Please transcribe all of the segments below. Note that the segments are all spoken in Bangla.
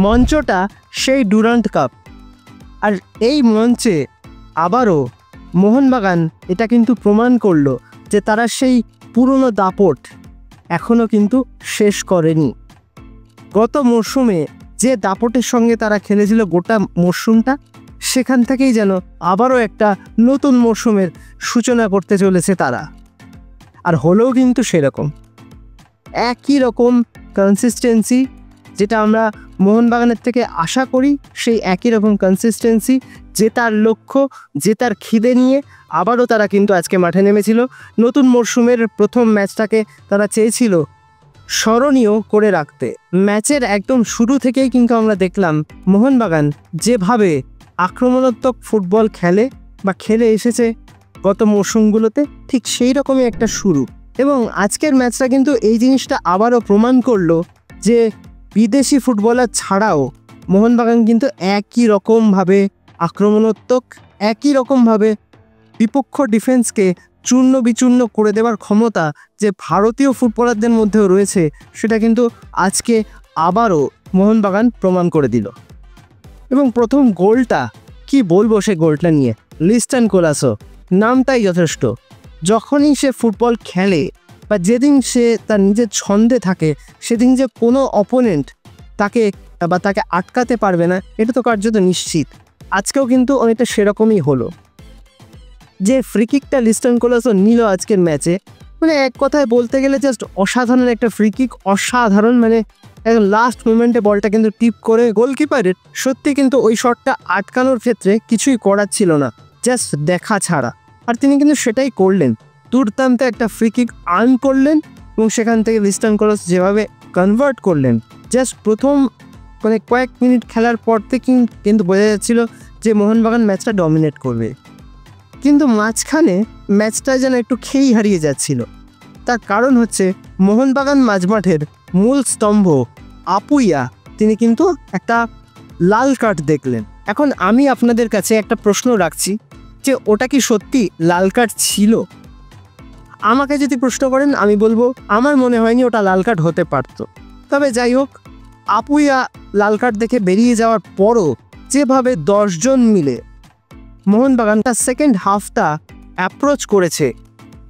মঞ্চটা সেই ডুরান্ট কাপ। আর এই মঞ্চে আবারও মোহনবাগান এটা কিন্তু প্রমাণ করলো যে তারা সেই পুরনো দাপট এখনও কিন্তু শেষ করেনি। গত মরশুমে যে দাপটের সঙ্গে তারা খেলেছিল গোটা মরশুমটা, সেখান থেকেই যেন আবারও একটা নতুন মরশুমের সূচনা করতে চলেছে তারা। আর হলেও কিন্তু সেরকম একই রকম কনসিস্টেন্সি যেটা আমরা মোহনবাগানের থেকে আশা করি, সেই একই রকম কনসিস্টেন্সি, জেতার লক্ষ্য, জেতার খিদে নিয়ে আবারও তারা কিন্তু আজকে মাঠে নেমেছিল। নতুন মরশুমের প্রথম ম্যাচটাকে তারা চেয়েছিল স্মরণীয় করে রাখতে। ম্যাচের একদম শুরু থেকেই কিন্তু আমরা দেখলাম মোহনবাগান যেভাবে আক্রমণাত্মক ফুটবল খেলে বা খেলে এসেছে গত মরশুমগুলোতে, ঠিক সেই রকমই একটা শুরু। এবং আজকের ম্যাচটা কিন্তু এই জিনিসটা আবারও প্রমাণ করলো যে বিদেশি ফুটবলার ছাড়াও মোহনবাগান কিন্তু একই রকমভাবে আক্রমণাত্মক, একই রকমভাবে বিপক্ষ ডিফেন্সকে চূর্ণ বিচূর্ণ করে দেওয়ার ক্ষমতা যে ভারতীয় ফুটবলারদের মধ্যেও রয়েছে, সেটা কিন্তু আজকে আবারও মোহনবাগান প্রমাণ করে দিল। এবং প্রথম গোলটা কি বলবো সে গোলটা নিয়ে, লিস্টান কোলাসো নামটাই যথেষ্ট। যখনই সে ফুটবল খেলে বা যেদিন সে তার নিজের ছন্দে থাকে, সেদিন যে কোনো অপোনেন্ট তাকে আটকাতে পারবে না, এটা তো কার্যত নিশ্চিত। আজকেও কিন্তু অনেকটা সেরকমই হলো। যে ফ্রিকিকটা লিস্টান কোলাসো নিল আজকের ম্যাচে, মানে এক কথায় বলতে গেলে জাস্ট অসাধারণ একটা ফ্রিকিক, অসাধারণ। মানে একদম লাস্ট মোমেন্টে বলটা কিন্তু টিপ করে গোলকিপারের সত্যি কিন্তু ওই শটটা আটকানোর ক্ষেত্রে কিছুই করার ছিল না, জাস্ট দেখা ছাড়া। আর তিনি কিন্তু সেটাই করলেন, দুর্দান্ত একটা ফ্রিকিক আর্ন করলেন এবং সেখান থেকে লিস্টান কোলাসো যেভাবে কনভার্ট করলেন, জাস্ট প্রথম মানে কয়েক মিনিট খেলার পর থেকে কিন্তু বোঝা যাচ্ছিল যে মোহনবাগান ম্যাচটা ডমিনেট করবে। কিন্তু মাঝখানে ম্যাচটা যেন একটু খেয়েই হারিয়ে যাচ্ছিল। তার কারণ হচ্ছে মোহনবাগান মাঝমাঠের মূল স্তম্ভ আপুইয়া, তিনি কিন্তু একটা লাল কার্ড দেখলেন। এখন আমি আপনাদের কাছে একটা প্রশ্ন রাখছি যে ওটা কি সত্যি লাল কার্ড ছিল? আমাকে যদি প্রশ্ন করেন আমি বলবো আমার মনে হয়নি ওটা লাল কার্ড হতে পারত। তবে যাই হোক, আপুইয়া লাল কার্ড দেখে বেরিয়ে যাওয়ার পরও যেভাবে 10 জন মিলে মোহনবাগানটা সেকেন্ড হাফটা অ্যাপ্রোচ করেছে,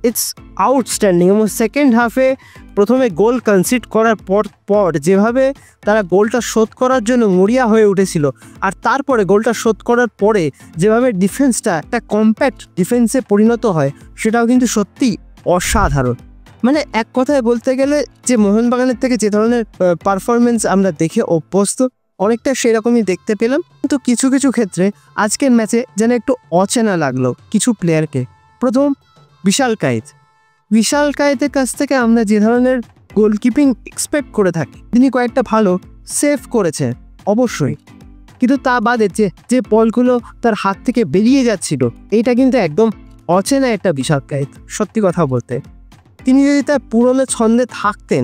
ইটস আউটস্ট্যান্ডিং। এবং সেকেন্ড হাফে প্রথমে গোল কনসিড করার পর যেভাবে তারা গোলটা শোধ করার জন্য মরিয়া হয়ে উঠেছিল, আর তারপরে গোলটা শোধ করার পরে যেভাবে ডিফেন্সটা একটা কম্প্যাক্ট ডিফেন্সে পরিণত হয়, সেটাও কিন্তু সত্যি অসাধারণ। মানে এক কথায় বলতে গেলে যে মোহনবাগানের থেকে যে ধরনের পারফরমেন্স আমরা দেখে অভ্যস্ত, অনেকটা সেরকমই দেখতে পেলাম। কিন্তু কিছু কিছু ক্ষেত্রে আজকের ম্যাচে যেন একটু অচেনা লাগলো কিছু প্লেয়ারকে। প্রথম বিশাল কায়েতের কাছ থেকে আমরা যে ধরনের গোলকিপিং এক্সপেক্ট করে থাকি, তিনি কয়েকটা ভালো সেভ করেছে অবশ্যই, কিন্তু তা বাদে যে বলগুলো তার হাত থেকে বেরিয়ে যাচ্ছিল, এইটা কিন্তু একদম অচেনা একটা বিশাল কায়েত। সত্যি কথা বলতে তিনি যদি তার পুরনো ছন্দে থাকতেন,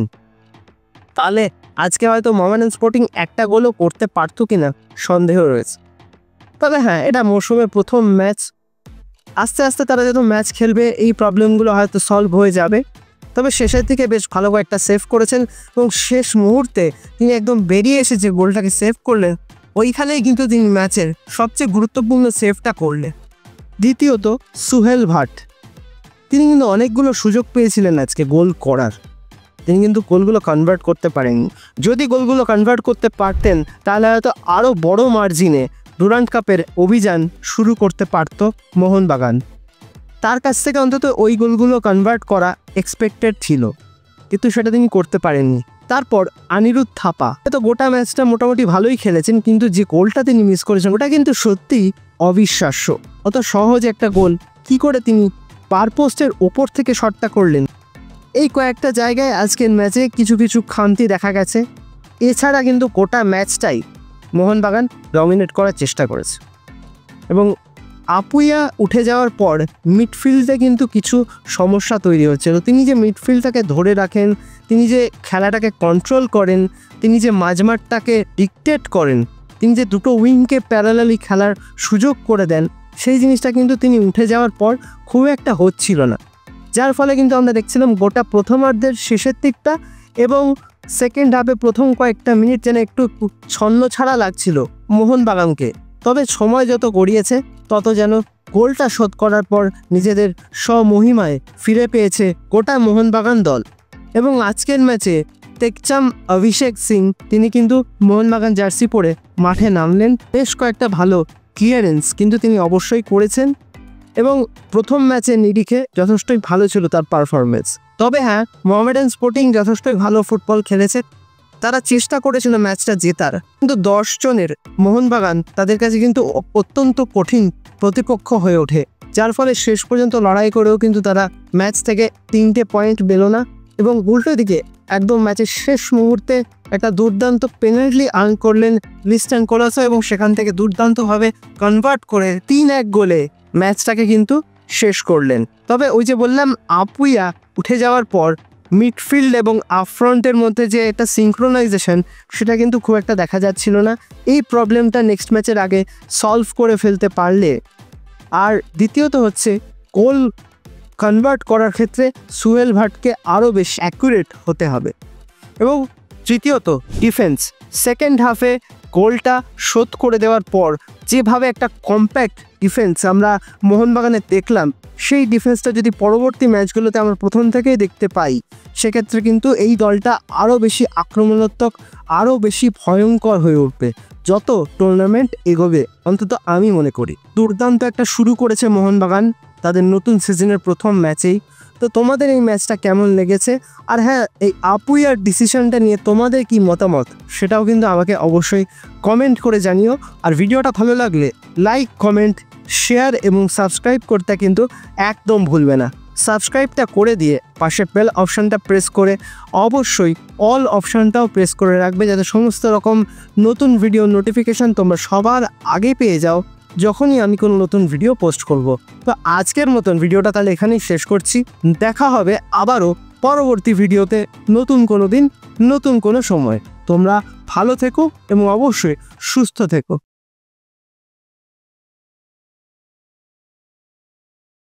তাহলে আজকে হয়তো মোহামেডান স্পোর্টিং একটা গোলও করতে পারতো কিনা সন্দেহ রয়েছে। তবে হ্যাঁ, এটা মরশুমের প্রথম ম্যাচ, আস্তে আস্তে তারা যত ম্যাচ খেলবে এই প্রবলেমগুলো হয়তো সলভ হয়ে যাবে। তবে শেষের দিকে বেশ ভালো কয়েকটা সেভ করেছেন এবং শেষ মুহূর্তে তিনি একদম বেরিয়ে এসে যে গোলটাকে সেভ করলেন, ওইখানেই কিন্তু তিনি ম্যাচের সবচেয়ে গুরুত্বপূর্ণ সেভটা করলেন। দ্বিতীয়ত সুহেল ভাট, তিনি কিন্তু অনেকগুলো সুযোগ পেয়েছিলেন আজকে গোল করার, তিনি কিন্তু গোলগুলো কনভার্ট করতে পারেননি। যদি গোলগুলো কনভার্ট করতে পারতেন তাহলে হয়তো আরও বড় মার্জিনে ডুরান্ট কাপের অভিযান শুরু করতে পারত মোহনবাগান। তার কাছ থেকে অন্তত ওই গোলগুলো কনভার্ট করা এক্সপেক্টেড ছিল, কিন্তু সেটা তিনি করতে পারেননি। তারপর অনিরুদ্ধ থাপা তো গোটা ম্যাচটা মোটামুটি ভালোই খেলেছেন, কিন্তু যে গোলটা তিনি মিস করেছেন ওটা কিন্তু সত্যিই অবিশ্বাস্য। অত সহজ একটা গোল কি করে তিনি পার পোস্টের ওপর থেকে শটটা করলেন। এই কয়েকটা জায়গায় আজকের ম্যাচে কিছু কিছু খামতি দেখা গেছে। এছাড়া কিন্তু গোটা ম্যাচটাই মোহনবাগান ডমিনেট করার চেষ্টা করেছে। এবং আপুইয়া উঠে যাওয়ার পর মিডফিল্ডে কিন্তু কিছু সমস্যা তৈরি হচ্ছিল। তিনি যে মিডফিল্ডটাকে ধরে রাখেন, তিনি যে খেলাটাকে কন্ট্রোল করেন, তিনি যে মাঝমাঠটাকে ডিকটেট করেন, তিনি যে দুটো উইংকে প্যারালালি খেলার সুযোগ করে দেন, সেই জিনিসটা কিন্তু তিনি উঠে যাওয়ার পর খুব একটা হচ্ছিল না। যার ফলে কিন্তু আমরা দেখছিলাম গোটা প্রথমার্ধের শেষের দিকটা এবং সেকেন্ড হাফে প্রথম কয়েকটা মিনিট যেন একটু ছন্ন ছাড়া লাগছিল মোহনবাগানকে, তবে সময় যত গড়িয়েছে তত যেন গোলটা শোধ করার পর নিজেদের স্বমহিমায় ফিরে পেয়েছে গোটা মোহনবাগান দল। এবং আজকের ম্যাচে টেকচাম অভিষেক সিং তিনি কিন্তু মোহনবাগান জার্সি পরে মাঠে নামলেন। বেশ কয়েকটা ভালো ক্লিয়ারেন্স কিন্তু তিনি অবশ্যই করেছেন এবং প্রথম ম্যাচে নিরিখে যথেষ্টই ভালো ছিল তার পারফরমেন্স। তবে হ্যাঁ, মোহামেডান স্পোর্টিং যথেষ্টই ভালো ফুটবল খেলেছে, তারা চেষ্টা করেছিল ম্যাচটা জেতার, কিন্তু 10 জনের মোহনবাগান তাদের কাছে কিন্তু অত্যন্ত কঠিন প্রতিপক্ষ হয়ে ওঠে, যার ফলে শেষ পর্যন্ত লড়াই করেও কিন্তু তারা ম্যাচ থেকে 3টে পয়েন্ট পেল না। এবং উল্টো দিকে একদম ম্যাচের শেষ মুহূর্তে একটা দুর্দান্ত পেনাল্টি আর্ন করলেন লিস্টান কোলাসো এবং সেখান থেকে দুর্দান্তভাবে কনভার্ট করে 3-1 গোলে ম্যাচটাকে কিন্তু শেষ করলেন। তবে ওই যে বললাম, আপুইয়া উঠে যাওয়ার পর মিডফিল্ড এবং আপফ্রন্টের মধ্যে যে একটা সিঙ্ক্রোনাইজেশন সেটা কিন্তু খুব একটা দেখা যাচ্ছিল না। এই প্রবলেমটা নেক্সট ম্যাচের আগে সলভ করে ফেলতে পারলে, আর দ্বিতীয়ত হচ্ছে গোল কনভার্ট করার ক্ষেত্রে সুহেল ভাটকে আরও বেশি অ্যাকুরেট হতে হবে। এবং তৃতীয়ত ডিফেন্স, সেকেন্ড হাফে গোলটা শোধ করে দেওয়ার পর যেভাবে একটা কম্প্যাক্ট ডিফেন্স আমরা মোহনবাগানে দেখলাম, সেই ডিফেন্সটা যদি পরবর্তী ম্যাচগুলোতে আমরা প্রথম থেকেই দেখতে পাই, সেক্ষেত্রে কিন্তু এই দলটা আরও বেশি আক্রমণাত্মক, আরও বেশি ভয়ঙ্কর হয়ে উঠবে যত টুর্নামেন্ট এগোবে, অন্তত আমি মনে করি। দুর্দান্ত একটা শুরু করেছে মোহনবাগান তাদের নতুন সিজনের প্রথম ম্যাচেই। তো তোমাদের এই ম্যাচটা কেমন লেগেছে, আর হ্যাঁ, এই আপুইয়ার ডিসিশনটা নিয়ে তোমাদের কি মতামত সেটাও কিন্তু আমাকে অবশ্যই কমেন্ট করে জানিও। আর ভিডিওটা ভালো লাগলে লাইক, কমেন্ট, শেয়ার এবং সাবস্ক্রাইব করতে কিন্তু একদম ভুলবে না। সাবস্ক্রাইবটা করে দিয়ে পাশে বেল অপশানটা প্রেস করে অবশ্যই অল অপশানটাও প্রেস করে রাখবে, যাতে সমস্ত রকম নতুন ভিডিও নোটিফিকেশান তোমরা সবার আগে পেয়ে যাও যখনই আমি কোনো নতুন ভিডিও পোস্ট করব। তো আজকের মতন ভিডিওটা তাহলে এখানেই শেষ করছি। দেখা হবে আবারও পরবর্তী ভিডিওতে নতুন কোনো দিন, নতুন কোনো সময়। তোমরা ভালো থেকো এবং অবশ্যই সুস্থ থেকো।